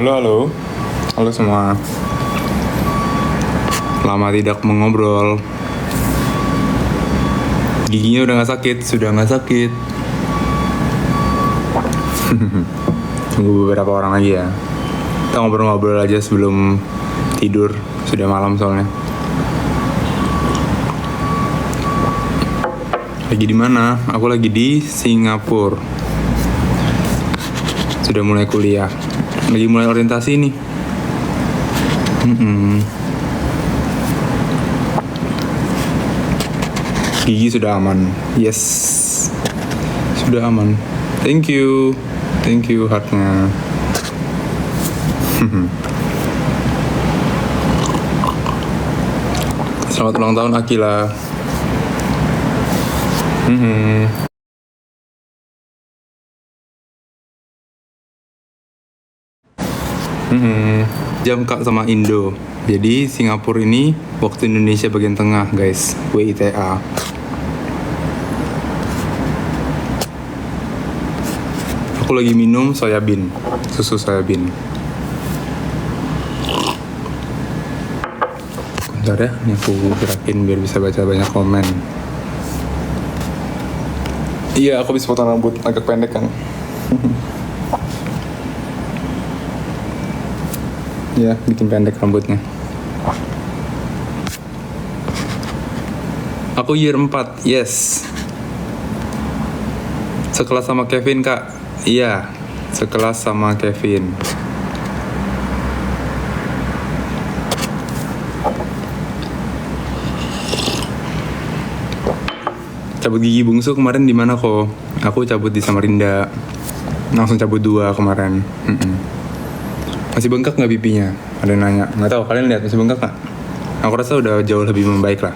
Halo, halo. Halo semua. Lama tidak mengobrol. Giginya udah gak sakit, sudah gak sakit. Tunggu beberapa orang lagi ya. Kita ngobrol-ngobrol aja sebelum tidur. Sudah malam soalnya. Lagi di mana? Aku lagi di Singapura. Sudah mulai kuliah. Lagi mulai orientasi nih. Gigi sudah aman. Yes. Sudah aman. Thank you heartnya. Selamat ulang tahun Akila. Jam Kak sama Indo. Jadi Singapura ini waktu Indonesia bagian tengah guys. WITA. Aku lagi minum soyabin, susu soyabin. Bentar ya, ini aku gerakin biar bisa baca banyak komen. Iya, aku bisa potong rambut agak pendek kan. Ya, bikin pendek rambutnya. Aku year 4, yes. Sekelas sama Kevin, Kak. Iya, sekelas sama Kevin. Cabut gigi bungsu kemarin di mana kok? Aku cabut di Samarinda. Langsung cabut 2 kemarin. Masih bengkak nggak pipinya? Ada yang nanya. Nggak tahu, kalian lihat masih bengkak nggak? Aku rasa udah jauh lebih membaik lah.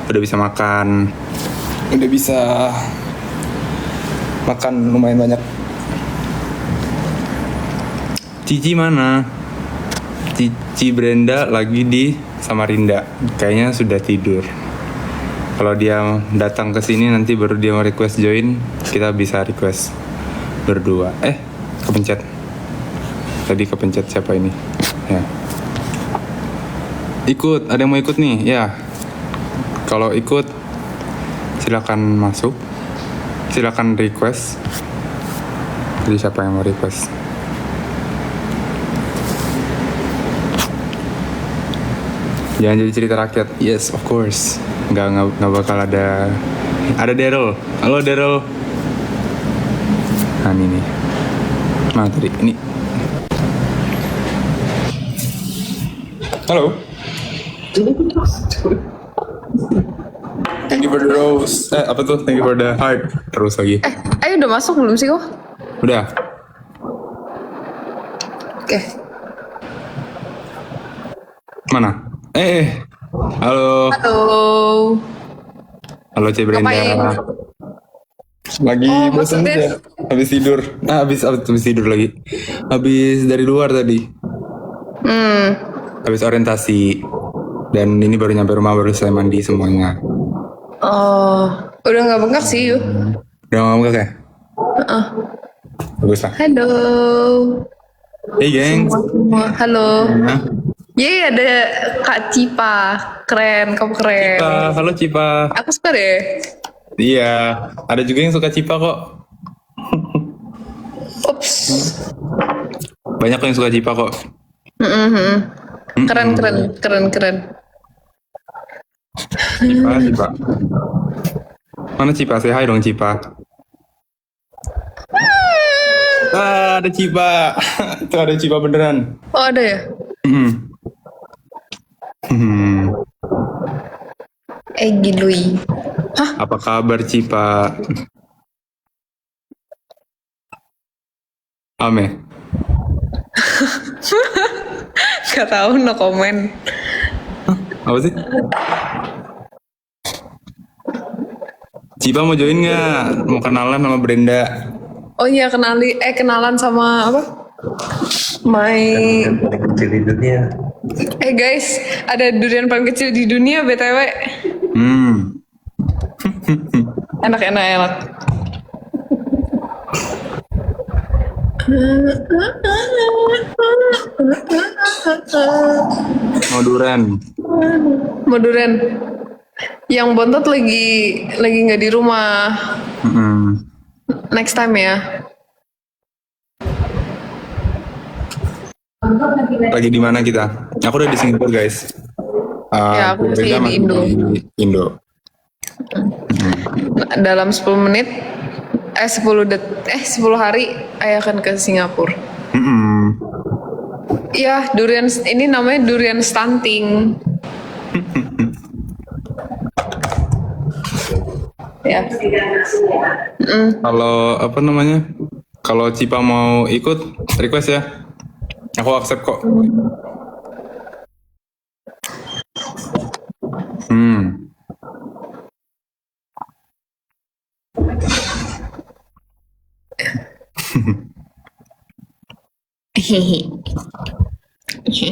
Udah bisa makan. Udah bisa makan lumayan banyak. Cici mana? Cici Brenda lagi di Samarinda. Kayaknya sudah tidur. Kalau dia datang ke sini nanti baru dia mau request join, kita bisa request berdua. Kepencet. Tadi kepencet siapa ini? Ya. Ikut, ada yang mau ikut nih? Ya. Kalau ikut silakan masuk. Silakan request. Jadi siapa yang mau request? Jangan jadi cerita rakyat. Yes, of course. Nggak bakal ada. Ada Daryl. Halo Daryl. Nah ini nih. Nah tadi ini. Halo. Thank you for the rose. Apa tuh? Thank you for the heart. Terus lagi. Ayo udah masuk belum sih kok? Udah. Oke. Mana? Halo. Halo. Halo C Brenda. Ngapain? Lagi bosan maksudnya? aja. Habis tidur. Habis tidur lagi. Habis dari luar tadi. Habis orientasi. Dan ini baru nyampe rumah, baru selesai mandi semuanya. Oh, udah nggak bengkak sih yuk. Udah ngomong gak kayak? Bagus lah. Halo. Hey geng. Semua. Halo. Nah, Yeay ada Kak Cipa. Keren, kamu keren. Cipa. Halo Cipa. Aku suka deh. Iya. Ada juga yang suka Cipa kok. Ups. Banyak yang suka Cipa kok. Keren. Cipa. Mana Cipa? Say hi dong Cipa. Ada Cipa. Tuh ada Cipa beneran. Oh ada ya? Gilui. Hah? Apa kabar Cipa? Ame. Gak tahu, no comment. Apa sih? Cipa mau join nggak? Mau kenalan sama Brenda? Oh iya kenalan sama apa? Yang paling kecil di dunia. Guys, ada durian paling kecil di dunia BTW. Enak. Mau duren. Moduren. Yang bontot lagi nggak di rumah. Mm-mm. Next time ya. Lagi di mana kita? Aku udah di Singapura guys. Ya, aku masih keluarga di Indo. Di Indo. Dalam 10 menit 10 hari ayah akan ke Singapura. Mm-mm. Iya, durian ini namanya durian stunting. Ya. Kalau apa namanya? Kalau Cipa mau ikut, request ya. Aku accept kok. Hmm.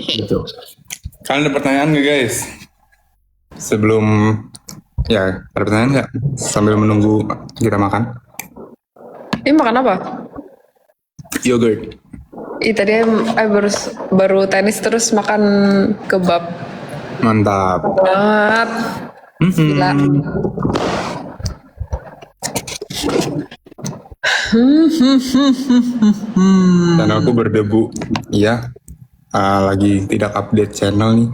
Gitu. Kalian ada pertanyaan nggak guys? Sebelum ya, ada pertanyaan nggak? Sambil menunggu kita makan. Ini makan apa? Yogurt. Ih, tadi baru tenis terus makan kebab. Mantap. Banget. Gila. Dan aku berdebu. Iya. Lagi tidak update channel nih.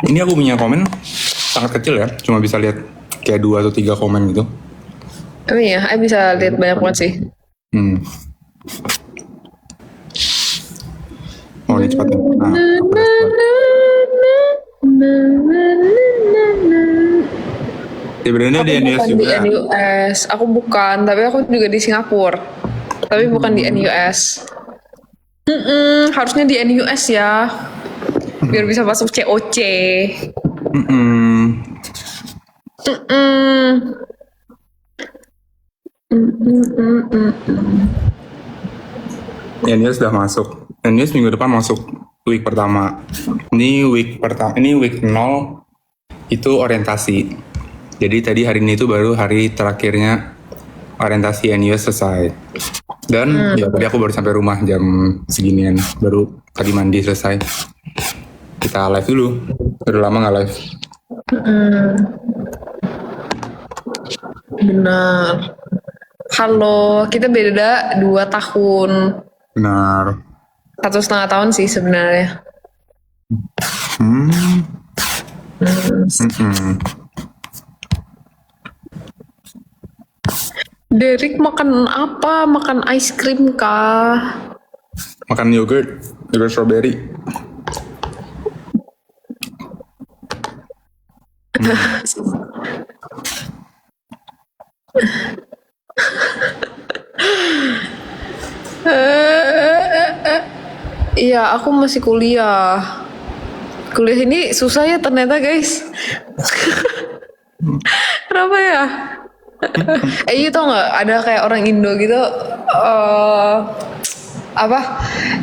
Ini aku punya komen sangat kecil ya. Cuma bisa lihat kayak 2 atau 3 komen gitu. Iya, saya bisa lihat banyak banget sih. Oh ini cepat nih. Di Brenda di NUS Bukan di juga. NUS, aku bukan, tapi aku juga di Singapura. Tapi bukan di NUS. Harusnya di NUS ya, biar bisa masuk COC. Mm-mm. NUS sudah masuk. NUS minggu depan masuk week pertama. Ini week pertama. Ini week 0 itu orientasi. Jadi tadi hari ini itu baru hari terakhirnya orientasi NUS selesai. Dan ya tadi aku baru sampai rumah jam seginian. Baru tadi mandi selesai. Kita live dulu. Udah lama nggak live. Benar. Halo, kita beda 2 tahun. Benar. 1,5 tahun sih sebenarnya. Derek makan apa? Makan ice cream kah? Makan yogurt strawberry. Iya, aku masih kuliah. Kuliah ini susah ya ternyata guys. Kenapa ya? Iya tau nggak? Ada kayak orang Indo gitu. Apa?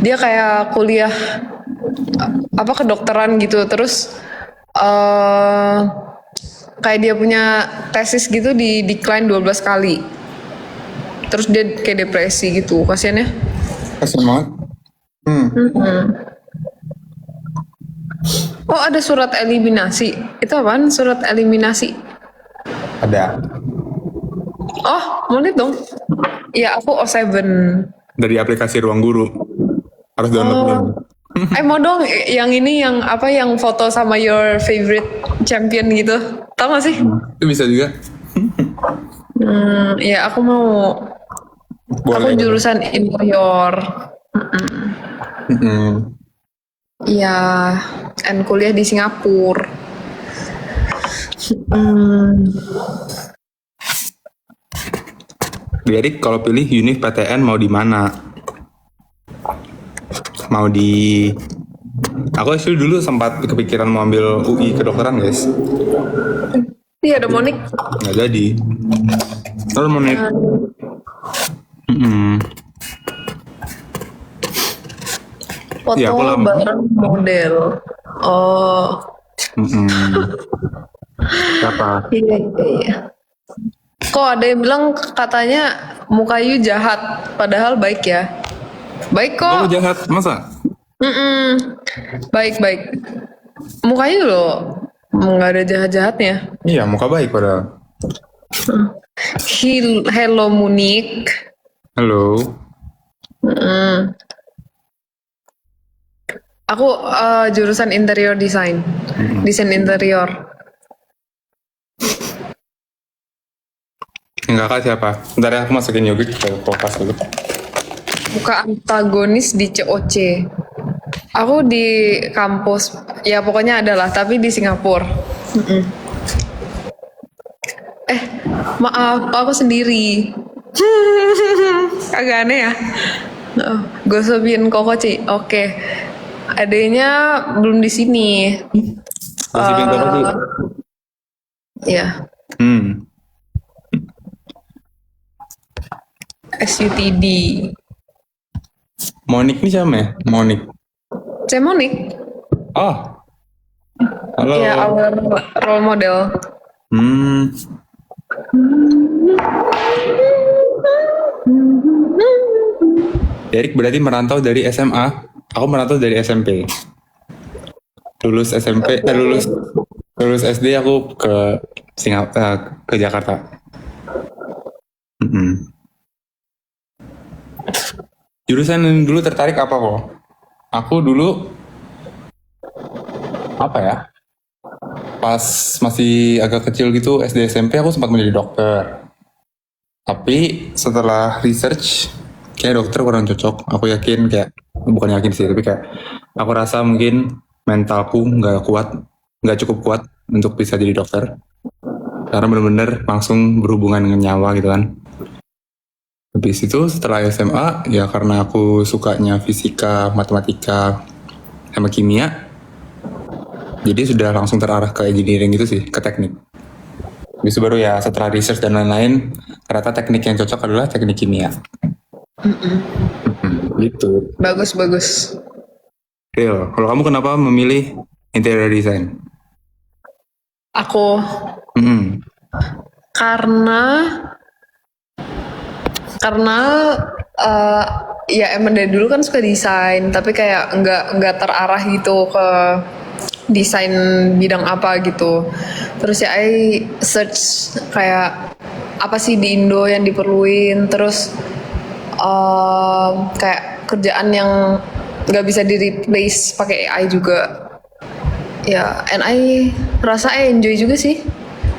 Dia kayak kuliah apa kedokteran gitu. Terus kayak dia punya tesis gitu di decline 12 kali. Terus dia kayak depresi gitu. Kasian ya. Kasian banget. Oh ada surat eliminasi. Itu apaan surat eliminasi? Ada. Oh mau lihat dong. Iya aku O7. Dari aplikasi Ruang Guru. Harus download dulu. Mau dong yang ini yang apa yang foto sama your favorite champion gitu. Tahu gak sih? Itu bisa juga. Ya aku mau. Boleh. Aku jurusan interior. Iya, and kuliah di Singapura. Jadi kalau pilih univ PTN mau di mana? Mau di... Aku actually dulu sempat kepikiran mau ambil UI kedokteran guys. Iya ada Monik. Nggak jadi. Lalu mau naik. Foto Iya, aku lama. bareng model. Oh. Siapa? Iya. Kok ada yang bilang katanya muka you jahat, padahal baik ya. Baik Oh kok. jahat, masa? Baik. Muka you loh, nggak ada jahat-jahatnya. Iya, muka baik padahal. Hello Munik. Halo. Aku jurusan interior design. Desain interior. Enggak kak siapa? Bentar ya, aku masukin yogurt ke kulkas dulu. Buka antagonis di COC. Aku di kampus, ya pokoknya adalah, tapi di Singapura. Maaf, aku sendiri. Agak aneh ya. Gosopin Koko Ci. Oke. Adanya belum di sini. Gosipin apa sih? Ya, SUTD. Monik nih siapa ya? Monik. Saya Monik. Oh. Halo. Ya, our role model. Derek berarti merantau dari SMA. Aku merantau dari SMP. Lulus SMP, lulus SD aku ke ke Jakarta. Jurusan yang dulu tertarik apa kok? Aku dulu apa ya? Pas masih agak kecil gitu SD SMP aku sempat menjadi dokter. Tapi setelah research kayak dokter kurang cocok. Aku yakin kayak bukan yakin sih, tapi kayak aku rasa mungkin mentalku nggak cukup kuat untuk bisa jadi dokter. Karena bener-bener langsung berhubungan dengan nyawa gitu kan. Habis itu setelah SMA ya karena aku sukanya fisika, matematika, sama kimia, jadi sudah langsung terarah ke engineering gitu sih, ke teknik. Habis itu baru ya setelah research dan lain-lain, ternyata teknik yang cocok adalah teknik kimia. Gitu. Bagus. Real. Kalau kamu kenapa memilih interior design? Aku karena ya emang dari dulu kan suka desain, tapi kayak nggak terarah gitu ke desain bidang apa gitu. Terus ya I search kayak apa sih di Indo yang diperluin, terus kayak kerjaan yang nggak bisa di replace pakai AI juga. Ya, and I rasa I enjoy juga sih.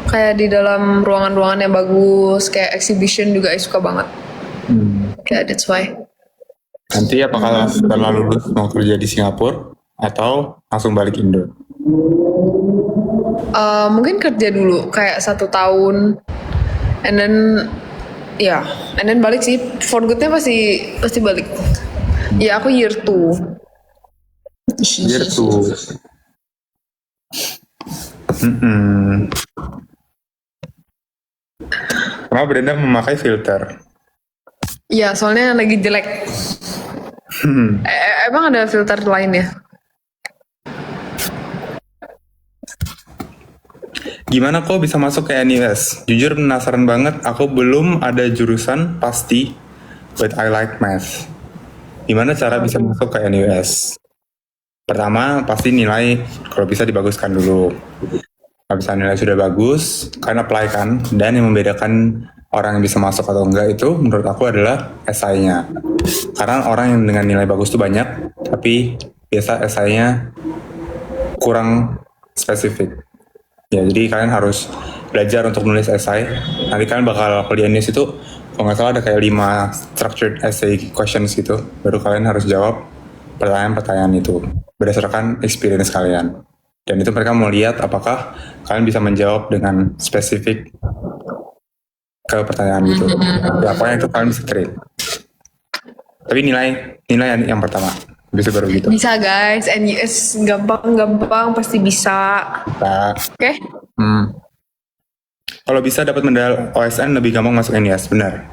Kayak di dalam ruangan-ruangan yang bagus, kayak exhibition juga I suka banget. Kayak that's why. Nanti apakah setelah lulus mau kerja di Singapura atau langsung balik Indo? Mungkin kerja dulu kayak 1 tahun, and then balik sih. For goodnya pasti balik. Ya aku year 2. Year 2. Kenapa Brenda memakai filter? Ya soalnya lagi jelek. Emang ada filter lain ya? Gimana kok bisa masuk ke NUS? Jujur penasaran banget, aku belum ada jurusan pasti, but I like math. Gimana cara bisa masuk ke NUS? Pertama, pasti nilai kalau bisa dibaguskan dulu. Kalau bisa nilai sudah bagus, kalian apply kan, dan yang membedakan orang yang bisa masuk atau enggak itu menurut aku adalah esainya. Karena orang yang dengan nilai bagus itu banyak, tapi biasa esainya kurang spesifik. Ya, jadi kalian harus belajar untuk menulis essay. Nanti kalian bakal kalau di NUS itu, kalau nggak salah ada kayak 5 structured essay questions gitu. Baru kalian harus jawab pertanyaan-pertanyaan itu berdasarkan experience kalian. Dan itu mereka mau lihat apakah kalian bisa menjawab dengan spesifik ke pertanyaan gitu. Ya, pokoknya itu kalian bisa create. Tapi nilai yang pertama. Bisa baru gitu. Bisa guys, NUS gampang pasti bisa. Nah, Oke? kalau bisa dapat medal OSN lebih gampang masuk NUS, benar.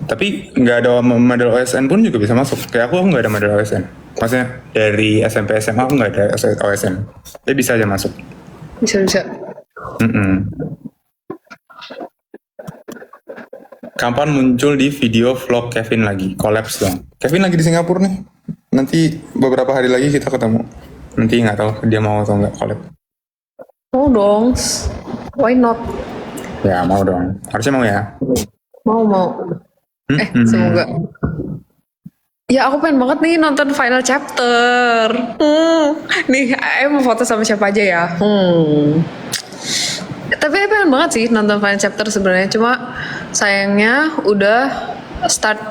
Tapi nggak ada medal OSN pun juga bisa masuk. Kayak aku nggak ada medal OSN. Maksudnya dari SMP SMA aku nggak ada OSN. Tapi bisa aja masuk. Bisa. kapan muncul di video vlog Kevin lagi? Collapse dong. Kevin lagi di Singapura nih. Nanti beberapa hari lagi kita ketemu. Nanti nggak tahu dia mau atau nggak collab. Mau dong. Why not? Ya mau dong. Harusnya mau ya. Mau. Semoga. Ya aku pengen banget nih nonton final chapter. Nih, mau foto sama siapa aja ya? Tapi aku pengen banget sih nonton final chapter sebenarnya. Cuma sayangnya udah start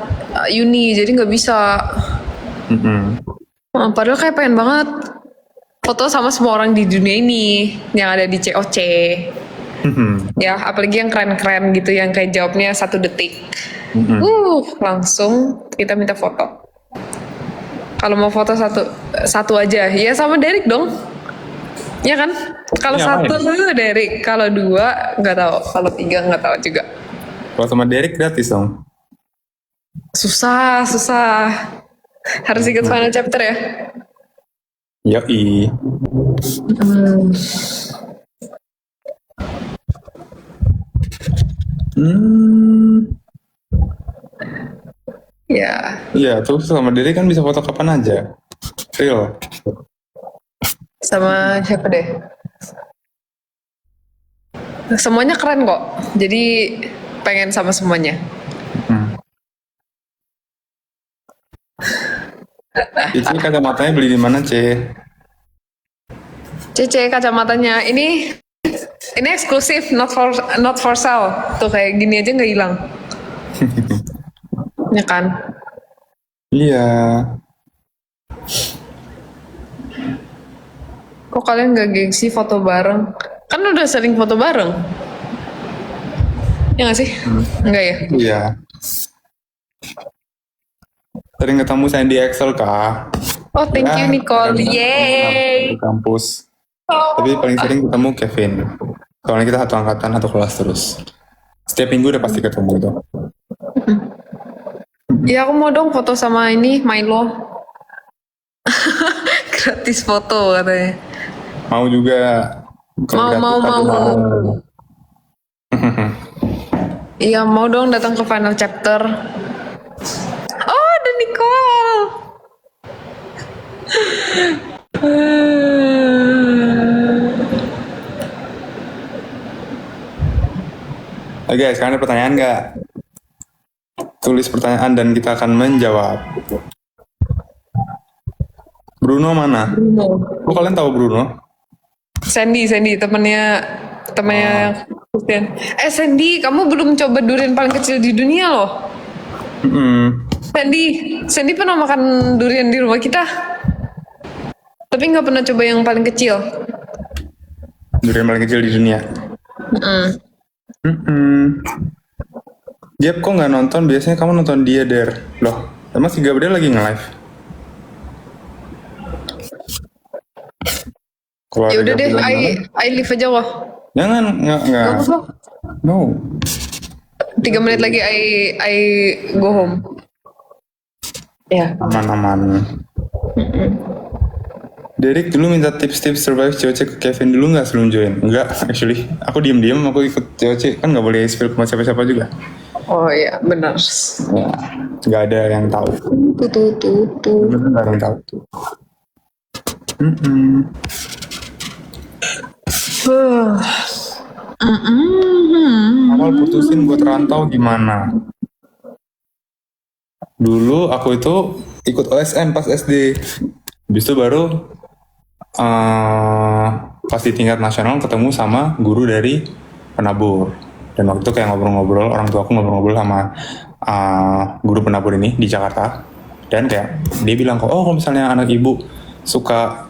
uni, jadi nggak bisa. Padahal kayak pengen banget foto sama semua orang di dunia ini yang ada di COC. Ya, apalagi yang keren-keren gitu, yang kayak jawabnya 1 detik. Langsung kita minta foto. Kalau mau foto satu aja, ya sama Derek dong. Ya kan? Kalau Iya, satu Derek, kalau 2 nggak tahu, kalau 3 nggak tahu juga. Kalau sama Derek gratis dong. Susah. Harus ikut final chapter ya. Yoi. Ya, Iya, terus sama Derek kan bisa foto kapan aja. Real. sama siapa deh? Semuanya keren kok. Jadi pengen sama semuanya. Cici kacamatanya beli di mana, Ce? Cece kacamatanya ini eksklusif, not for sale. Tuh kayak gini aja nggak hilang. Ya kan? Iya. Kok kalian nggak gengsi foto bareng? Kan udah sering foto bareng. Ya nggak sih? Enggak ya? Iya. Sering ketemu Sandy Excel, Kak. Oh, thank you Nicole. Yeay. Di kampus. Tapi paling sering ketemu Kevin. Soalnya kita satu angkatan, satu kelas terus. Setiap minggu udah pasti ketemu itu. Ya aku mau dong foto sama ini Milo. Gratis foto katanya. Mau juga. Kalau Mau. gratis, aku Iya mau dong datang ke final chapter. Oh ada Nicole. Oke guys, sekarang ada pertanyaan nggak? Tulis pertanyaan dan kita akan menjawab. Bruno mana? Kok kalian tahu Bruno? Sandy temannya Christian. Sandy, kamu belum coba durian paling kecil di dunia loh. Sandy pernah makan durian di rumah kita, tapi nggak pernah coba yang paling kecil. Durian paling kecil di dunia. Dia kok nggak nonton? Biasanya kamu nonton dia Der. Loh, emang si Gabriel lagi nge-live? Kalau Ya ada udah deh, Gabriel I leave aja loh. jangan, nggak. No. 3 menit lagi I go home. Ya. Aman. Derek dulu minta tips-tips survive COC ke Kevin dulu nggak sebelum join? Enggak, actually. Aku diem-diem, aku ikut COC. Kan nggak boleh spill sama siapa-siapa juga. Oh iya, benar. Ya, nggak ada yang tahu. Tuh. Nggak ada yang tahu. Awal putusin buat rantau gimana? Dulu aku itu ikut OSN pas SD. Habis itu baru pas di tingkat nasional ketemu sama guru dari penabur. Dan waktu itu kayak ngobrol-ngobrol, orang tua aku ngobrol-ngobrol sama guru penabur ini di Jakarta. Dan kayak dia bilang kok, oh kalau misalnya anak ibu suka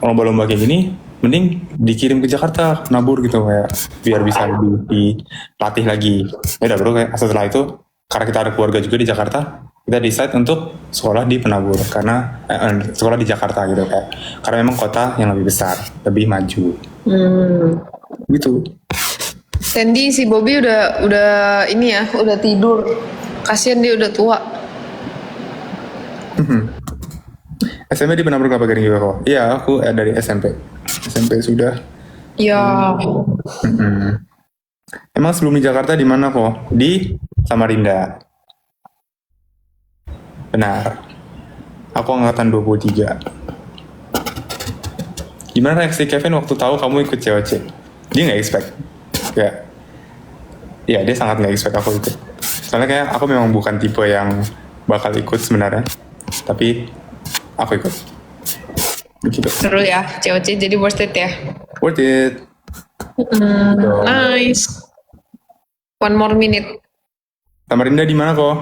lomba-lomba kayak gini, mending dikirim ke Jakarta nabur gitu kayak biar bisa lebih dilatih lagi. Ya udah bro, kayak setelah itu karena kita ada keluarga juga di Jakarta, kita decide untuk sekolah di penabur karena sekolah di Jakarta gitu kayak karena memang kota yang lebih besar, lebih maju. Gitu. Sandy si Bobby udah ini ya, udah tidur. Kasian dia udah tua. SMP di penabur Kelapa Gading juga kok. Iya, aku dari SMP. SMP sudah. Ya. Emang sebelum di Jakarta di mana kok? Di Samarinda. Benar. Aku angkatan 23. Gimana reaksi Kevin waktu tahu kamu ikut COC? Dia nggak expect. Ya, dia sangat nggak expect aku ikut. Soalnya kayak aku memang bukan tipe yang bakal ikut sebenarnya. Tapi aku ikut. Begitu. Seru ya, COC jadi worth it ya. Worth it. Nice. One more minute. Samarinda di mana kok?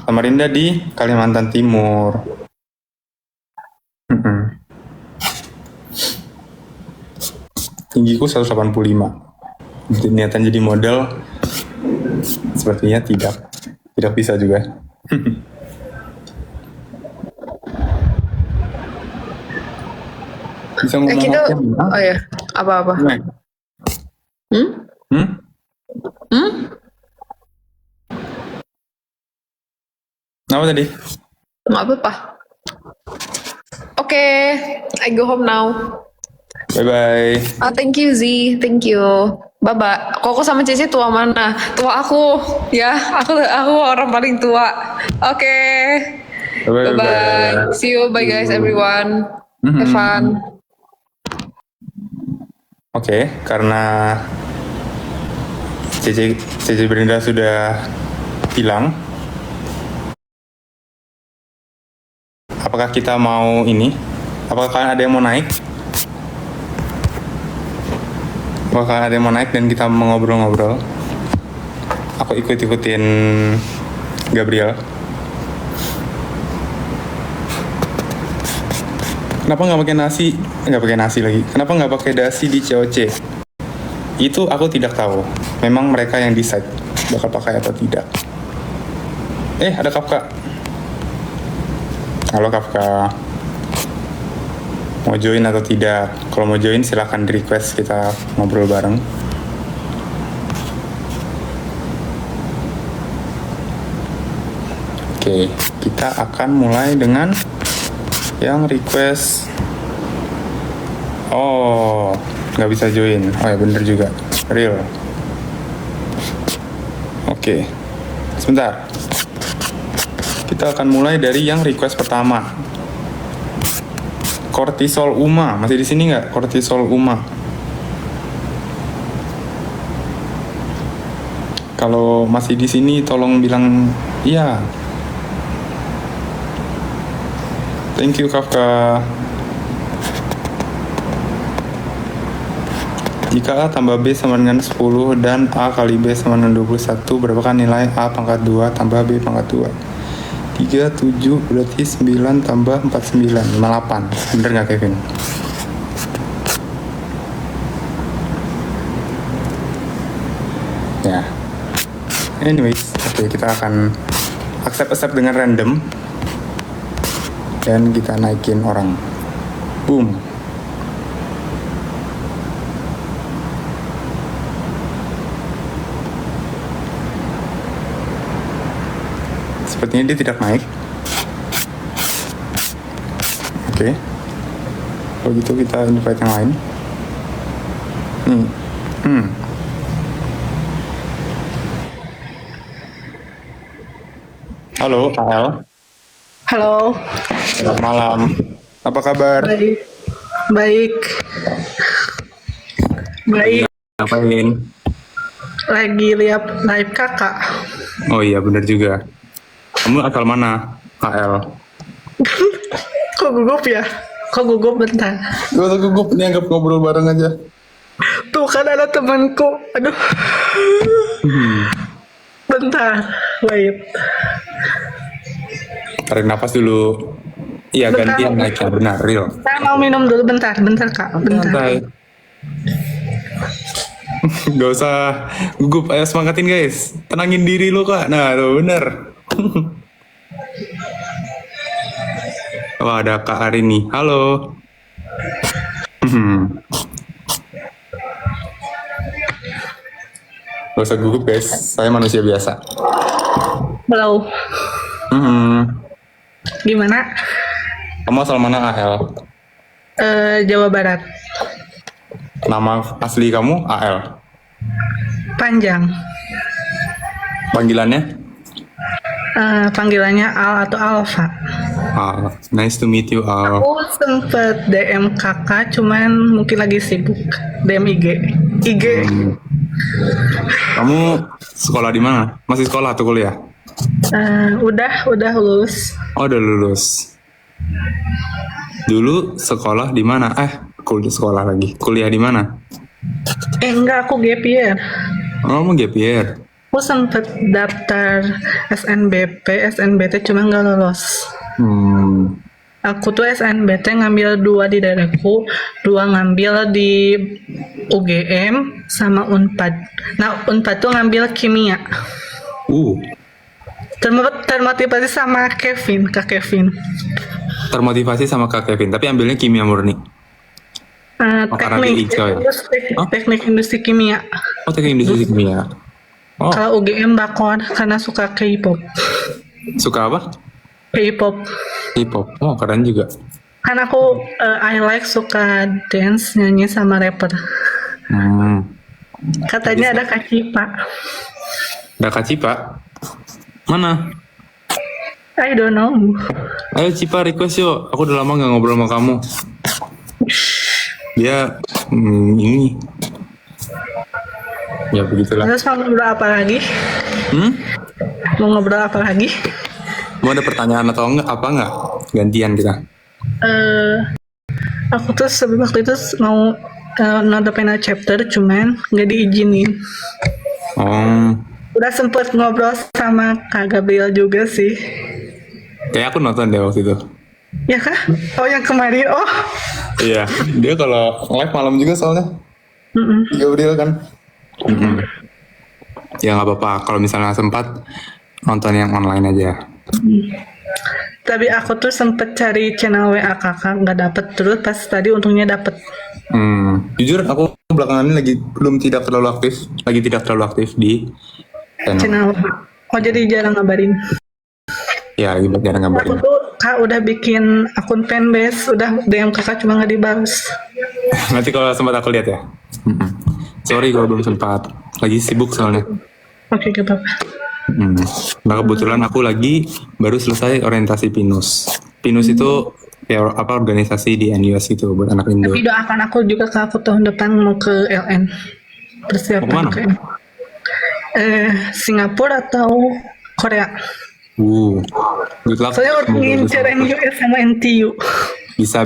Samarinda di Kalimantan Timur. Tinggiku 185. Niatan jadi model sepertinya tidak bisa juga. Bisa ngomong Kita, apa? oh ya, apa-apa? Hmm? Hmm? Apa tadi? Nggak apa-apa. Oke, I go home now. Bye-bye. Ah, thank you Z, thank you. Baba, Koko sama Cici tua mana? Tua aku, ya. Aku orang paling tua. Oke. Bye-bye. See you. Bye guys everyone. Have fun. Oke, karena CC Brenda sudah hilang, apakah kita mau ini? Apakah kalian ada yang mau naik? Apakah ada yang mau naik dan kita mau ngobrol-ngobrol? Aku ikutin Gabriel. Kenapa nggak pakai nasi? Nggak pakai nasi lagi. Kenapa nggak pakai dasi di COC? Itu aku tidak tahu. Memang mereka yang decide bakal pakai atau tidak. Ada Kafka. Halo Kafka. Mau join atau tidak? Kalau mau join silahkan di request, kita ngobrol bareng. Oke, kita akan mulai dengan yang request. Oh, nggak bisa join. Oh ya bener juga, real. Oke, sebentar. Kita akan mulai dari yang request pertama. Kortisol Uma, masih di sini nggak? Kortisol Uma. Kalau masih di sini, tolong bilang iya. Thank you Kafka. Jika A tambah B sama dengan 10 dan A kali B sama dengan 21, berapakah nilai A pangkat 2 tambah B pangkat 2? 3, 7, berarti 9 tambah 49, 58. Bener nggak Kevin? Ya. Anyways, oke, kita akan accept dengan random. Dan kita naikin orang. Boom. Sepertinya dia tidak naik. Oke. Kalau gitu kita invite yang lain. Halo, AL. Halo, Selamat malam. Apa kabar? baik, baik, baik. Ngapain? Lagi lihat live kakak. Oh iya, benar juga. Kamu asal mana, AL? Kok gugup ya? Kok gugup bentar? Gue tuh gugup nih, anggap ngobrol bareng aja. Tuh kan ada temanku. Aduh. Bentar, wait. Tarik nafas dulu. Iya, Bentar. gantian naiknya, benar, real. Saya mau minum dulu bentar kak, bentar. Santai. Gak usah gugup, ayo semangatin guys. Tenangin diri lo kak. Nah tuh bener. Wah ada Kak Arini. Halo. Gak usah gugup guys, saya manusia biasa. Halo, gimana? Kamu asal mana AL? Jawa Barat. Nama asli kamu AL? Panjang. Panggilannya? Panggilannya Al atau Alfa. Al. Nice to meet you, Al. Aku sempet DM kakak, cuman mungkin lagi sibuk. DM IG. Hmm. Kamu sekolah di mana? Masih sekolah atau kuliah? Udah lulus. Oh, udah lulus. Dulu sekolah di mana? Kuliah sekolah lagi. Kuliah di mana? Enggak, aku gap year. Oh, mau gap year. Aku sempet daftar SNBP, SNBT cuma nggak lolos. Hmm. Aku tuh SNBT ngambil 2 di daerahku, 2 ngambil di UGM sama Unpad. Nah, Unpad tuh ngambil kimia. Termotivasi sama Kak Kevin. Termotivasi sama Kak Kevin, tapi ambilnya kimia murni. Karena dia hijau ya? Teknik industri kimia. Oh, teknik industri kimia. Oh, Kalau UGM bakon karena suka K-pop. suka apa? K-pop. K-pop. Oh, keren juga. Kan aku I like suka dance, nyanyi sama rapper. Katanya ada Kak Cipa. Ada Kak Cipa? Mana? I don't know. Ayo Cipa request yuk. Aku udah lama gak ngobrol sama kamu. Dia ini. Ya begitulah. Terus mau ngobrol apa lagi? Mau ngobrol apa lagi? Mau ada pertanyaan atau enggak? Gantian kita. Aku tuh sebelum waktu itu mau nonton chapter, cuman nggak diizinin. Oh, Udah sempet ngobrol sama Kak Gabriel juga sih. kayak aku nonton deh waktu itu. Ya kah? Oh yang kemarin, oh. Iya, dia kalau live malam juga soalnya. Gabriel kan. Ya nggak apa-apa. Kalau misalnya sempat nonton yang online aja. Tapi aku tuh sempet cari channel WA kakak, nggak dapet, terus pas tadi untungnya dapet. Jujur aku belakangan ini belum tidak terlalu aktif di channel. Channel WA. Oh jadi jarang ngabarin. Ya, lagi jarang Aku ngabarin. tuh kak udah bikin akun fanbase, udah DM kakak cuma nggak dibalas. Nanti kalau sempat aku lihat ya. Sorry kalau belum sempat. Lagi sibuk soalnya. Oke, gak apa-apa. Nah kebetulan aku lagi baru selesai orientasi PINUS. PINUS itu ya apa organisasi di NUS gitu buat anak Indo. Tapi doakan aku juga kak, aku tahun depan mau ke LN. Persiapan Mau kemana? ke Singapura atau Korea. Good luck. Soalnya udah ngincer NUS sama NTU. Bisa.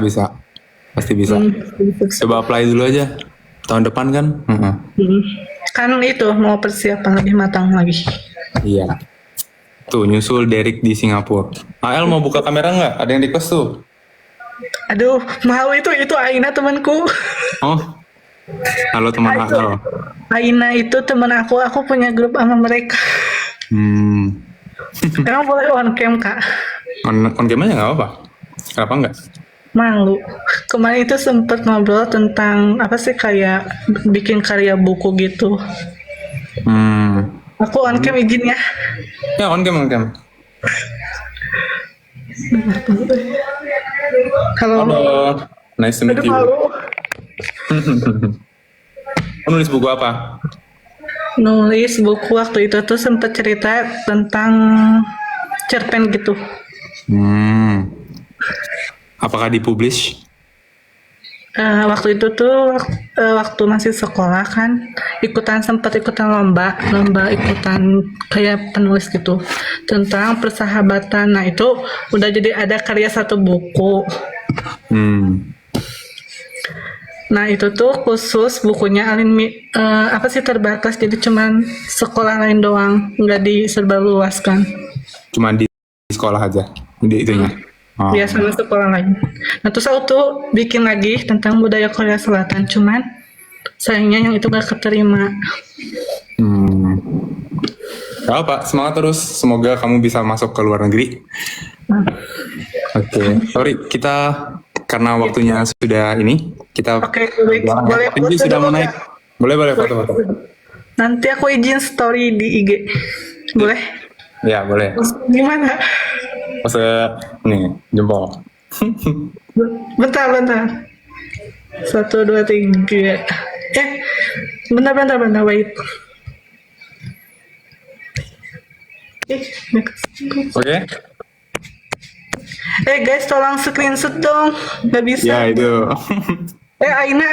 Pasti bisa. Coba apply dulu aja. Tahun depan kan? Kan itu mau persiapan lebih matang lagi. Iya. Tuh nyusul Derek di Singapura. AL mau buka kamera nggak? Ada yang request tuh. Aduh, mau itu Aina temanku. Oh. Halo teman AL. Aina itu teman aku punya grup sama mereka. Emang boleh on cam kak? On cam aja nggak apa-apa. Kenapa nggak? Malu. Kemarin itu sempet ngobrol tentang apa sih kayak bikin karya buku gitu. Aku on cam izin ya. Ya on cam. Halo. Nice to meet Aduh you. malu. Kamu nulis buku apa? Nulis buku waktu itu tuh sempet cerita tentang cerpen gitu. Apakah dipublish? Waktu itu tuh waktu masih sekolah kan sempet ikutan lomba ikutan kayak penulis gitu tentang persahabatan. Nah itu udah jadi ada karya satu buku. Nah itu tuh khusus bukunya terbatas, jadi cuman sekolah lain doang, nggak disebarluaskan. Cuman di sekolah aja, di itunya. Ya sama sekolah lain. Nah terus aku tuh bikin lagi tentang budaya Korea Selatan, cuman sayangnya yang itu gak keterima. Gak apa, semangat terus. Semoga kamu bisa masuk ke luar negeri. Oke. Sorry, kita karena waktunya sudah ini, kita Oke, boleh ini foto sudah mau dulu naik. Boleh foto-foto. Nanti aku izin story di IG. Boleh? Ya, boleh. Gimana? Pose nih, jempol. Bentar. 1, 2, 3. Bentar, wait. Ih, Oke? guys, tolong screenshot dong. Gak bisa. Ya itu. Aina,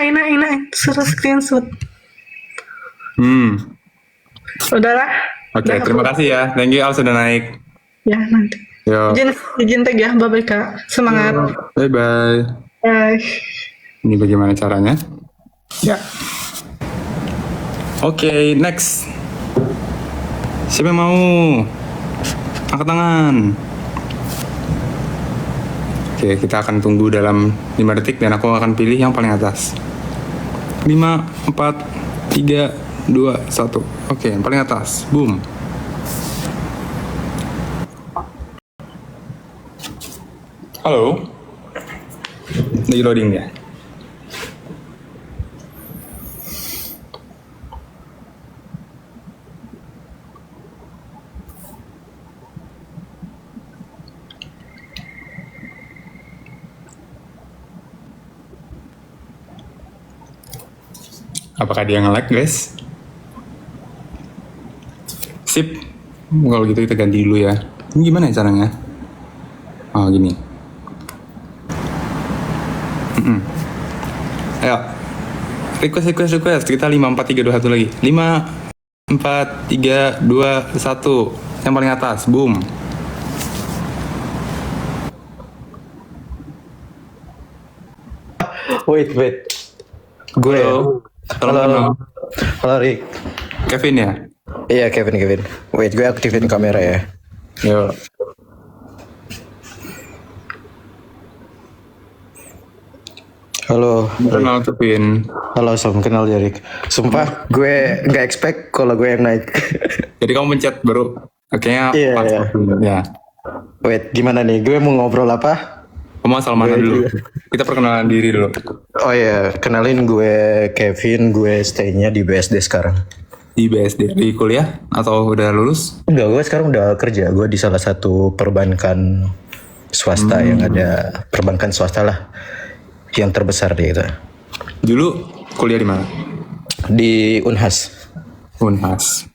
suruh screenshot. Udahlah. Oke, Udah, terima kasih ya. Thank you Al sudah naik. Ya, nanti. Yo. Izin tag ya, bye-bye Kak. Semangat. Bye bye. Bye. Ini bagaimana caranya? Ya. Oke, next. Siapa yang mau? Angkat tangan. Oke, kita akan tunggu dalam 5 detik dan aku akan pilih yang paling atas. 5, 4, 3, 2, 1. Oke, yang paling atas. Boom. Halo. Lagi loading ya? Apakah dia nge-lag, guys? Sip. Kalau gitu kita ganti dulu ya. Ini gimana ya caranya? Oh, gini. Ayo. Request. Kita 5, 4, 3, 2, 1 lagi. 5, 4, 3, 2, 1. Yang paling atas. Boom. Wait. Gue. Halo. Halo Rick. Kevin ya? Iya Kevin. Wait, gue aktifin kamera ya. Yo. Halo. Kenal Kevin. Halo, salam kenal ya Rick. Sumpah, gue nggak expect kalau gue yang naik. Jadi kamu pencet baru. Kayaknya Iya, pas. iya. Ya. Wait, gimana nih? Gue mau ngobrol apa? Kamu asal mana dulu? Kita perkenalan diri dulu. Oh iya, kenalin gue Kevin. Gue stay-nya di BSD sekarang. Di BSD. Di kuliah? Atau udah lulus? Enggak, gue sekarang udah kerja. Gue di salah satu perbankan swasta yang ada. Perbankan swasta lah. Yang terbesar di itu. Dulu kuliah di mana? Di Unhas. Unhas.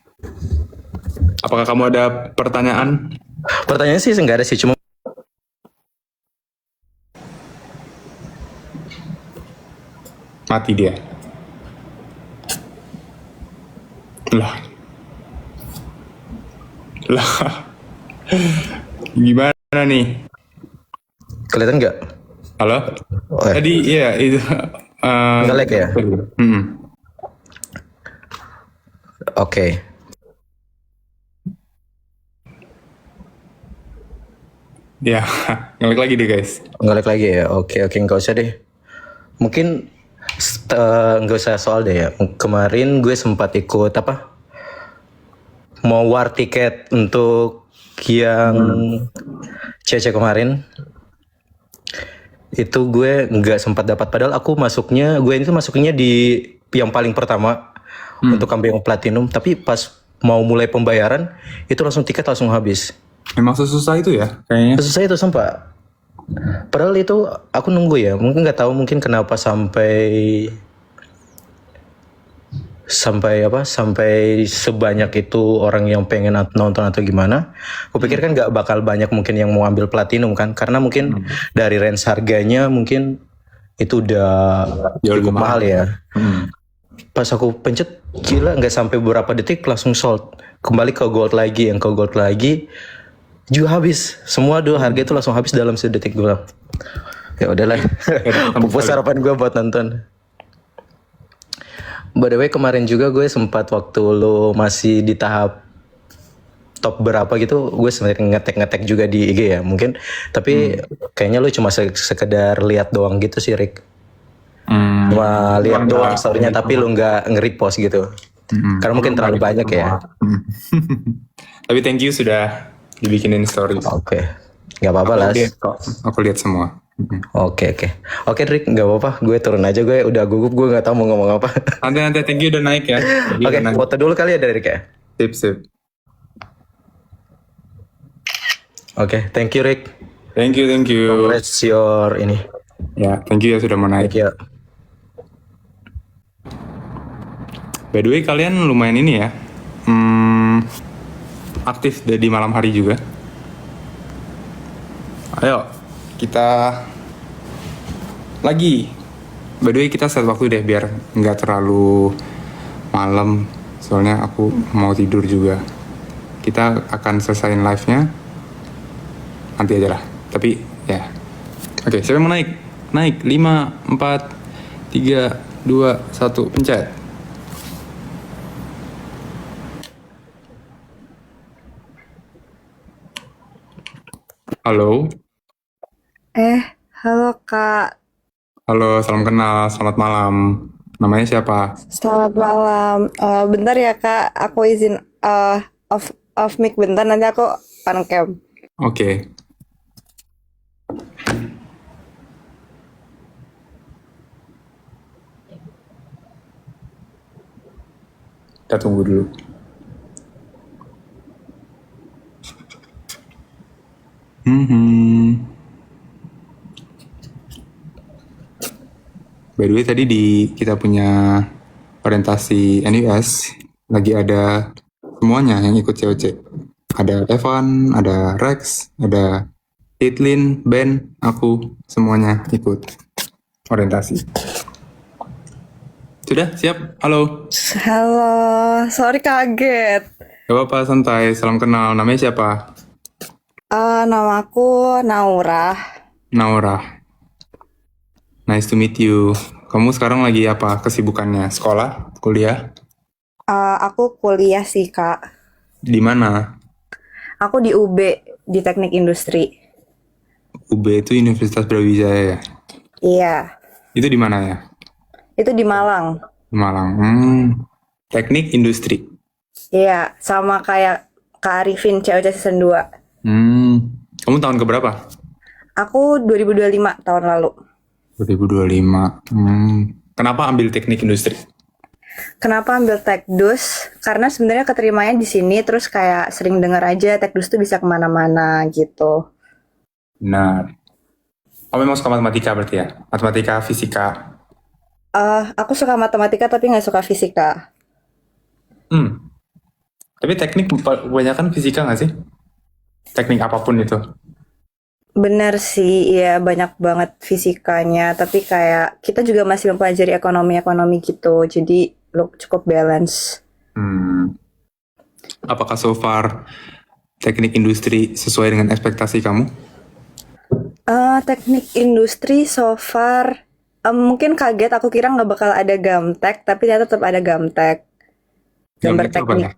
Apakah kamu ada pertanyaan? Pertanyaannya sih nggak ada sih, cuma Mati dia. Lah. Gimana nih? kelihatan nggak? Halo? Oh, ya. Tadi iya itu. Nggak lag ya? Oke. Ya, ngelik lagi deh guys. Nge-lag lagi ya? Oke, nggak usah deh. Mungkin nggak usah soal deh ya. Kemarin gue sempat ikut apa? Mau war tiket untuk yang CC kemarin. Itu gue nggak sempat dapat. Padahal gue itu masuknya di yang paling pertama untuk ambil yang platinum. Tapi pas mau mulai pembayaran, itu langsung tiket langsung habis. Memang sesusah itu ya kayaknya. Susah itu sumpah. Padahal itu aku nunggu ya. Mungkin nggak tahu mungkin kenapa sampai sebanyak itu orang yang pengen nonton atau gimana. Aku pikir kan nggak bakal banyak mungkin yang mau ambil platinum kan. Karena mungkin dari range harganya mungkin itu udah Jauh cukup lebih mahal ya. Pas aku pencet gila nggak sampai beberapa detik langsung sold. Kembali ke gold lagi, yang ke gold lagi juga habis. Semua dua harga itu langsung habis dalam sedetik gue. Ya udahlah. Pupus harapan gue buat nonton. By the way kemarin juga gue sempat waktu lo masih di tahap top berapa gitu, gue sebenarnya ngetek juga di IG ya mungkin. Tapi kayaknya lo cuma sekedar lihat doang gitu sih Rick. Cuma lihat doang story-nya tapi lo nggak nge-repost gitu. Karena mungkin terlalu banyak ya. Tapi thank you sudah dibikinin story. Oke. Nggak apa-apa lah. Aku lihat semua. Oke, Rick, nggak apa-apa. Gue turun aja, gue udah gugup, gue nggak tahu mau ngomong apa. Nanti thank you udah naik ya. Oke, foto dulu kali ya dari Rick ya. Sip. Oke, thank you Rick. Thank you. Congrats your ini. Ya, thank you ya sudah mau naik. Thank you. By the way kalian lumayan ini ya. aktif di malam hari juga. Ayo, kita lagi. By the way, kita set waktu deh biar nggak terlalu malam. Soalnya aku mau tidur juga. Kita akan selesaiin live-nya nanti aja lah. Tapi ya. Oke, siapa yang mau naik? Naik 5, 4, 3, 2, 1, pencet. Halo. Halo Kak, Halo, salam kenal, selamat malam. Namanya siapa? selamat malam. Bentar ya Kak, aku izin off mic bentar, nanti aku on cam. Oke. Kita tunggu dulu. By the way, tadi di kita punya orientasi NUS lagi ada semuanya yang ikut COC. Ada Evan, ada Rex, ada Caitlin, Ben, aku, semuanya ikut orientasi. Sudah siap? Halo. Halo, sorry kaget. Gak apa-apa, santai. Salam kenal. Namanya siapa? Nama aku Naura. Naura. Nice to meet you. Kamu sekarang lagi apa kesibukannya? Sekolah? Kuliah? Aku kuliah sih Kak. Di mana? Aku di UB, di Teknik Industri. UB itu Universitas Brawijaya ya? Iya, Itu di mana ya? itu di Malang. Di Malang. Teknik industri. Iya, sama kayak Kak Arifin COC season 2. Kamu tahun keberapa? Aku 2025 tahun lalu. 2025. Kenapa ambil teknik industri? Kenapa ambil Tekdus? Karena sebenarnya keterimanya di sini, terus kayak sering dengar aja Tekdus tuh bisa kemana-mana gitu. Benar. Kamu memang suka matematika berarti ya? Matematika, fisika. Aku suka matematika tapi nggak suka fisika. Tapi teknik kebanyakan fisika nggak sih? Teknik apapun itu. Bener sih, ya banyak banget fisikanya. Tapi kayak kita juga masih mempelajari ekonomi-ekonomi gitu. Jadi lo cukup balance. Apakah so far teknik industri sesuai dengan ekspektasi kamu? Teknik industri so far mungkin kaget. Aku kira nggak bakal ada gamtek, tapi ternyata tetap ada gamtek. Gambar Gamtek itu apa teknik. ya?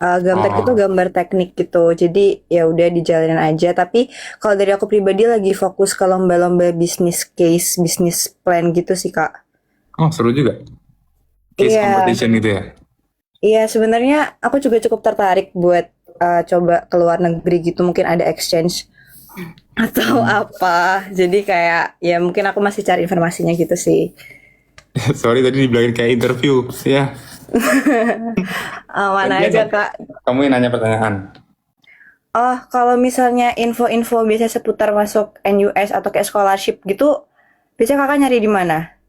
Gamtek itu gambar teknik gitu. Jadi ya udah dijalanin aja. Tapi kalau dari aku pribadi lagi fokus ke lomba-lomba bisnis case, bisnis plan gitu sih Kak. Oh, seru juga. Case Iya. competition gitu ya? Iya, sebenarnya aku juga cukup tertarik buat coba ke luar negeri gitu, mungkin ada exchange atau apa. Jadi kayak ya mungkin aku masih cari informasinya gitu sih. Sorry tadi dibilangin kayak interview. Ya, Mana Gantian aja dong. Kak? kamu yang nanya pertanyaan. Oh, kalau misalnya info-info biasanya seputar masuk NUS atau kayak scholarship gitu, biasanya Kakak nyari di mana?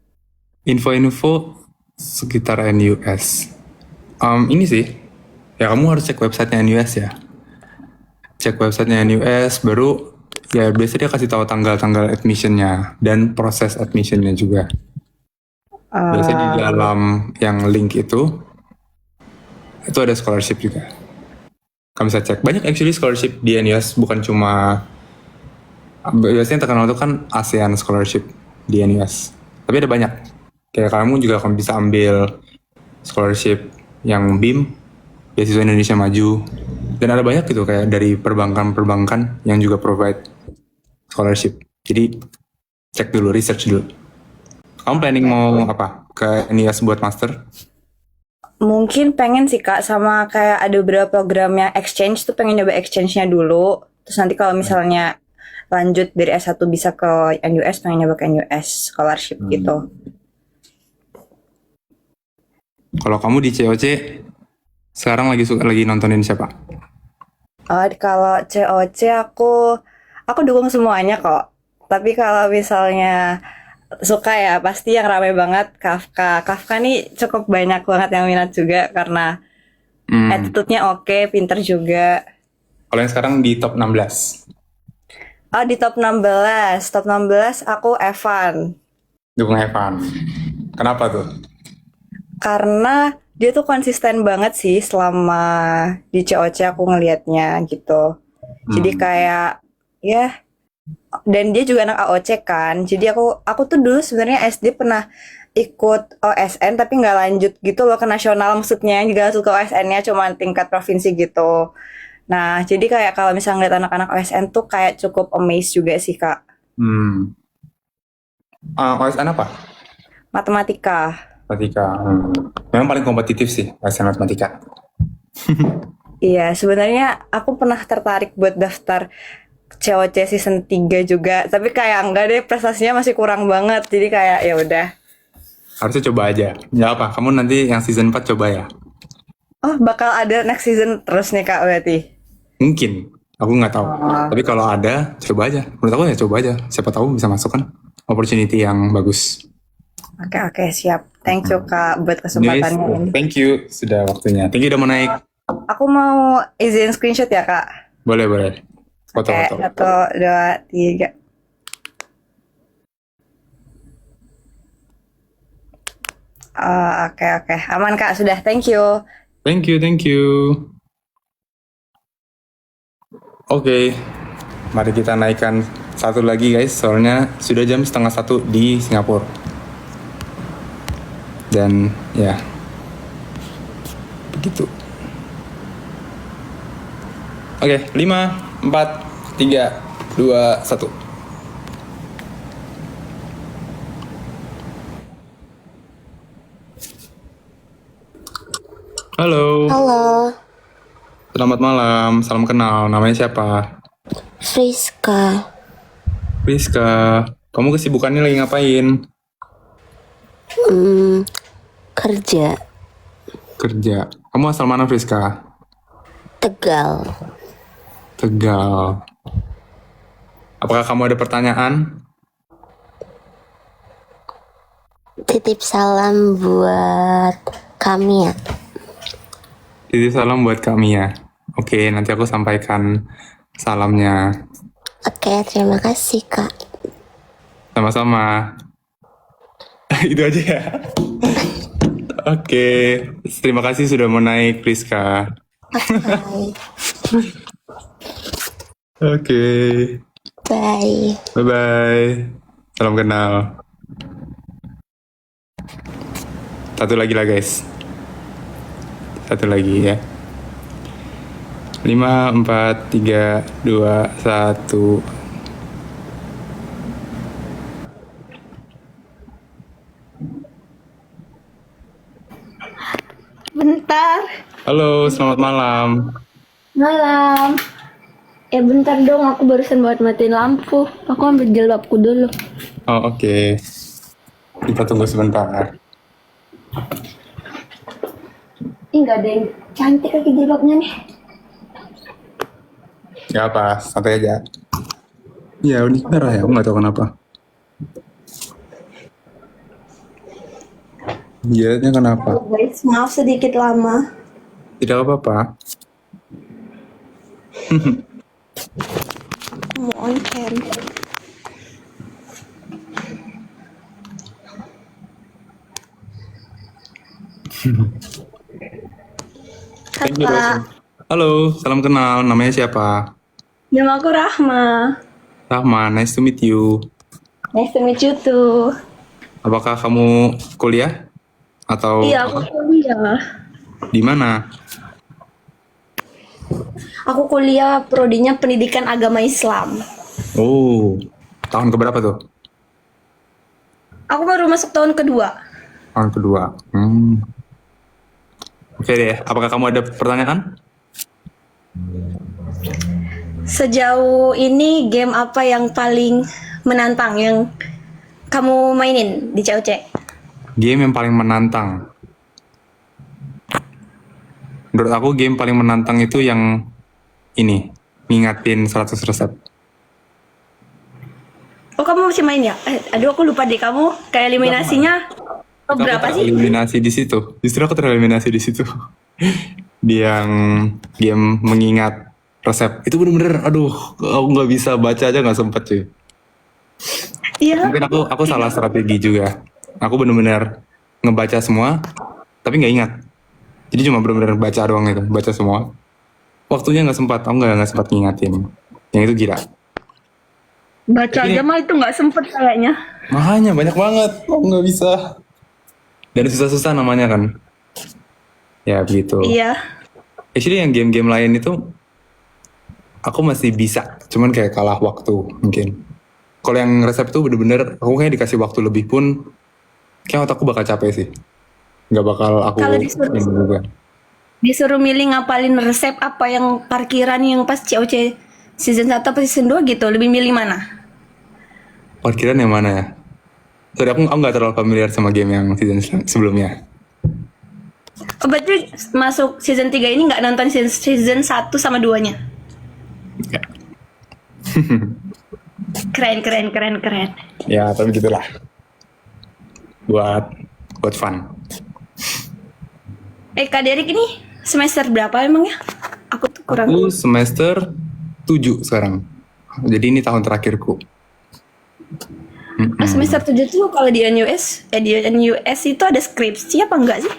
Info-info sekitar NUS. Ini sih, ya kamu harus cek websitenya NUS ya. Cek websitenya NUS, baru ya biasanya dia kasih tahu tanggal-tanggal admissionnya dan proses admissionnya juga. Biasanya di dalam yang link itu ada scholarship juga. Kamu bisa cek. Banyak actually scholarship di NUS, bukan cuma biasanya yang terkenal itu kan ASEAN scholarship di NUS. Tapi ada banyak. Kayak kamu juga akan bisa ambil scholarship yang BIM, beasiswa Indonesia Maju. Dan ada banyak gitu kayak dari perbankan-perbankan yang juga provide scholarship. Jadi cek dulu, research dulu. Kamu planning mau apa? Ke NUS buat master? Mungkin pengen sih Kak, sama kayak ada beberapa program yang exchange tuh pengen nyoba exchange-nya dulu. Terus nanti kalau misalnya lanjut dari S1 bisa ke NUS, pengen nyoba ke NUS scholarship gitu. Kalau kamu di COC sekarang lagi nontonin siapa? Kalau COC aku dukung semuanya kok. Tapi kalau misalnya suka ya pasti yang ramai banget Kafka. Kafka nih cukup banyak banget yang minat juga karena attitude-nya oke, pinter juga. Kalau yang sekarang di top 16. Oh, di top 16. Top 16 aku Evan. Dukung Evan. Kenapa tuh? Karena dia tuh konsisten banget sih selama di COC aku ngelihatnya gitu. Jadi kayak ya, dan dia juga anak AOC kan. Jadi aku tuh dulu sebenarnya SD pernah ikut OSN tapi nggak lanjut gitu loh ke nasional, maksudnya nggak masuk ke OSN-nya, cuma tingkat provinsi gitu. Nah, jadi kayak kalau misalnya ngeliat anak-anak OSN tuh kayak cukup amazed juga sih, Kak. OSN apa? Matematika. Matematika. Memang paling kompetitif sih OSN matematika. Iya, sebenarnya aku pernah tertarik buat daftar COC season 3 juga, tapi kayak enggak deh, prestasinya masih kurang banget. Jadi kayak ya udah. Harusnya coba aja. Ya apa? Kamu nanti yang season 4 coba ya. Oh, bakal ada next season terus nih, Kak, berarti. Mungkin. Aku nggak tahu. Tapi kalau ada, coba aja. Menurut aku ya coba aja. Siapa tahu bisa masuk kan. Opportunity yang bagus. Oke, siap. Thank you, Kak, buat Anyways, kesempatannya ini. thank you. Sudah waktunya. Thank you udah mau naik. Aku mau izin screenshot ya, Kak. Boleh, boleh. Oke, Foto-foto. 1, 2, 3. Oke. Aman, Kak. Sudah. Thank you. Thank you, thank you. Oke, mari kita naikkan satu lagi guys, soalnya sudah jam 12:30 di Singapura. Dan ya, begitu. Oke, 5, 4, 3, 2, 1. Halo, Halo, selamat malam, salam kenal. Namanya siapa? Friska. Rizka, kamu kesibukannya lagi ngapain? Kerja Kerja. Kamu asal mana, Friska? Tegal. Tegal. Apakah kamu ada pertanyaan? Titip salam buat kami ya. Titip salam buat kami ya. Oke, nanti aku sampaikan salamnya. Oke, terima kasih Kak. Sama-sama. Itu aja ya. Oke, terima kasih sudah mau naik, Priska. Bye. Oke, Bye. bye-bye. Salam kenal. Satu lagi lah, guys. Satu lagi ya. 5, 4, 3, 2, 1. Bentar, Halo, selamat malam. malam. Bentar dong, aku barusan buat matiin lampu. Aku ambil jilbabku dulu. Oh, oke. Kita tunggu sebentar. Ih, nggak ada yang cantik lagi jilbabnya nih. Gak apa, santai aja. Ya, ini merah ya, aku nggak tahu kenapa. Iya, kenapa? Guys, maaf sedikit lama. Tidak apa-apa. Mau on cam. Thank you, Kakak, Rosin. Halo, salam kenal. Namanya siapa? nama aku Rahma. Rahma, nice to meet you. Nice to meet you too. Apakah kamu kuliah? Atau Iya, aku kuliah. di mana? Aku kuliah prodinya pendidikan agama Islam. Oh, tahun keberapa tuh? Aku baru masuk tahun kedua. Tahun kedua. Oke deh, apakah kamu ada pertanyaan? Sejauh ini game apa yang paling menantang yang kamu mainin di COC? Game yang paling menantang. Menurut aku game paling menantang itu yang ini, ngingatin 100 resep. Oh, kamu masih main ya? Aduh, aku lupa deh, kamu kayak eliminasinya berapa Aku sih? tereliminasi di situ. Justru aku tereliminasi di situ. Di yang game mengingat resep. Itu bener-bener, aduh, aku nggak bisa baca aja nggak sempet cuy. Iya. Mungkin aku salah strategi juga. Aku bener-bener ngebaca semua, tapi nggak ingat. Jadi cuma bener-bener baca doang itu, baca semua. Waktunya nggak sempat, aku nggak sempat ngingatin. Yang itu gila. Baca aja mah itu nggak sempet kayaknya. Makanya banyak banget, aku nggak bisa. Dan susah-susah namanya kan. Ya begitu. Iya. Actually yang game-game lain itu aku masih bisa, cuman kayak kalah waktu mungkin. Kalau yang resep itu bener-bener aku kayak dikasih waktu lebih pun kayak otakku bakal capek sih. Nggak bakal aku Kalau disuruh- ini juga. Disuruh milih ngapalin resep apa yang parkiran yang pas COC season 1 atau season 2 gitu, lebih milih mana? Parkiran yang mana ya? Sorry, aku nggak terlalu familiar sama game yang season sebelumnya. Oh, berarti masuk season 3 ini nggak nonton season 1 sama 2-nya? Ya, Keren. ya tapi gitulah. Buat fun. Kak Derik ini semester berapa emang ya? Aku tuh kurang. Aku semester 7 sekarang. Jadi ini tahun terakhirku. Oh, semester 7 tuh kalau di NUS, di NUS itu ada skripsi apa enggak sih?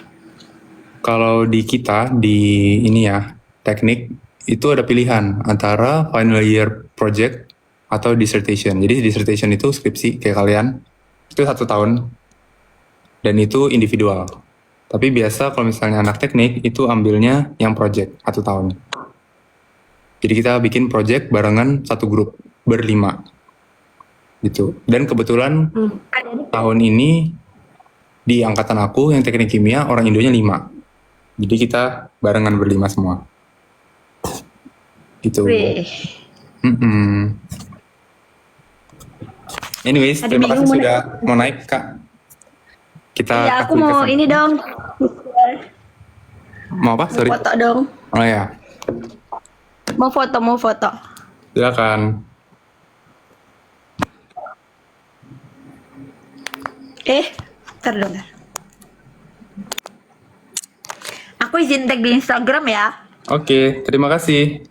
Kalau di kita di ini ya teknik itu ada pilihan antara final year project atau dissertation. Jadi dissertation itu skripsi kayak kalian itu 1 tahun dan itu individual. Tapi biasa kalau misalnya anak teknik itu ambilnya yang project 1 tahun. Jadi kita bikin project barengan satu grup berlima gitu. Dan kebetulan tahun ini di angkatan aku yang teknik kimia orang Indonya 5. Jadi kita barengan berlima semua. Gitu. Wih. Anyways, Ada terima kasih bingung sudah mau naik Kak. Kita Ya aku kasih mau kesempatan. ini dong. Mau apa? Sorry. Foto dong. Oh ya, Mau foto. silakan. Ntar dong. Aku izin tag di Instagram ya. Oke, terima kasih.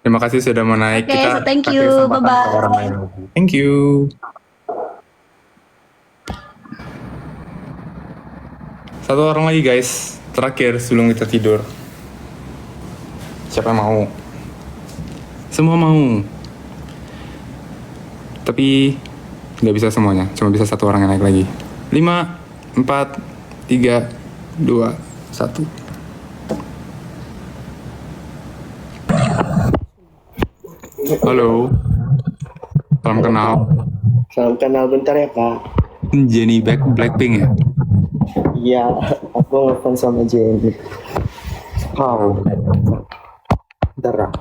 Terima kasih sudah mau naik. Oke, so thank kasih you. kesempatan ke Bye-bye. orang lain lagi. Thank you. Satu orang lagi guys, terakhir sebelum kita tidur. Siapa yang mau? Semua mau. Tapi nggak bisa semuanya, cuma bisa satu orang yang naik lagi. 5, 4, 3, 2, 1. Halo. Salam kenal. Salam kenal bentar ya kak. Jenny Blackpink ya? Iya, aku ngefans sama Jenny. Wow. Bentar Kak.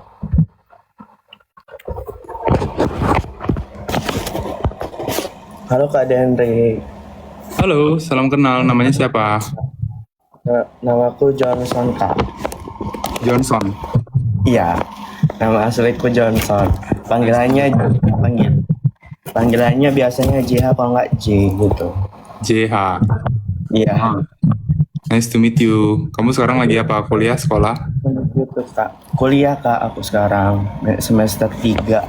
Halo Kak Denry. Halo, salam kenal. Namanya siapa? Namaku Johnson Kak. Johnson. Iya, nama asliku Johnson. Panggilannya biasanya JH kalau nggak J gitu. JH. Iya. Nice to meet you. Kamu sekarang lagi apa? Kuliah, sekolah? Gitu Kak. Kuliah Kak aku sekarang semester 3.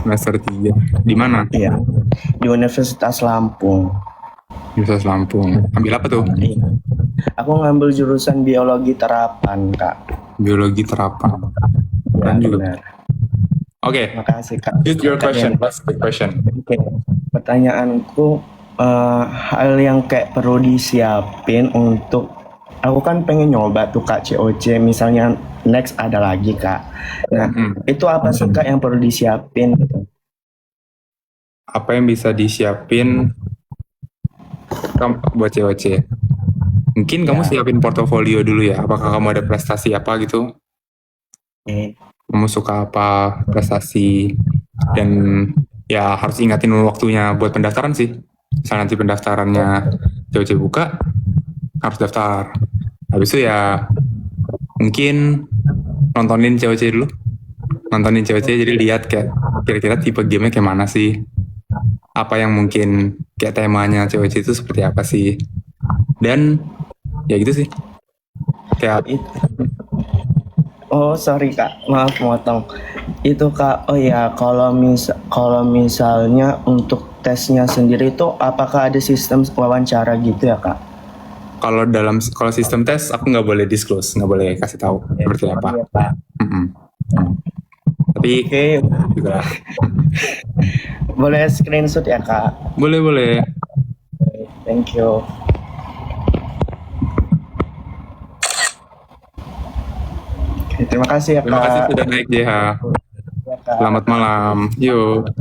Semester 3. Di mana? Iya. Di Universitas Lampung. Universitas Lampung. Ambil apa tuh? Iya. Aku ngambil jurusan biologi terapan Kak. Biologi terapan. Ya, Keren juga. benar. Oke. Makasih Kak. Shoot your question. What's the question? Oke, pertanyaanku hal yang kayak perlu disiapin untuk aku kan pengen nyoba tuh Kak COC misalnya next ada lagi Kak. Nah itu apa sih Kak yang perlu disiapin gitu? Apa yang bisa disiapin buat COC? Mungkin kamu siapin portofolio dulu ya. Apakah kamu ada prestasi apa gitu? Oke. Kamu suka apa prestasi? Dan ya harus ingatin waktunya buat pendaftaran sih. Misal nanti pendaftarannya COC buka, harus daftar. Habis itu ya mungkin nontonin COC dulu. Nontonin COC jadi lihat kayak kira-kira tipe gamenya kayak mana sih. Apa yang mungkin kayak temanya COC itu seperti apa sih. Dan ya gitu sih. Kayak Oh sorry kak, maaf motong. Itu kak, oh ya kalau misalnya untuk tesnya sendiri itu apakah ada sistem wawancara gitu ya kak? Kalau sistem tes aku nggak boleh disclose, nggak boleh kasih tahu seperti apa. Iya, Kak. Mm-mm. Tapi Oke, juga boleh screenshot ya kak? boleh. Thank you. Oke, terima kasih ya kak. Terima kasih sudah naik JH. Ya, Kak. Selamat malam. Yuk.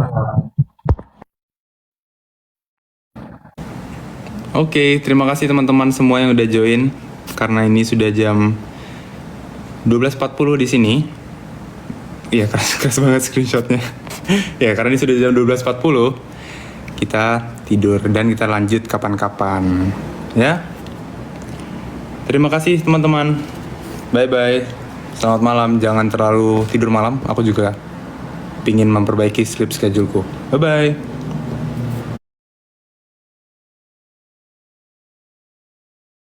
Oke, terima kasih teman-teman semua yang udah join. Karena ini sudah jam 12.40 di sini. Iya, keras banget screenshotnya. Ya, karena ini sudah jam 12.40. Kita tidur dan kita lanjut kapan-kapan. Ya. Terima kasih teman-teman. Bye-bye. Selamat malam. Jangan terlalu tidur malam. Aku juga pingin memperbaiki sleep scheduleku. Bye-bye.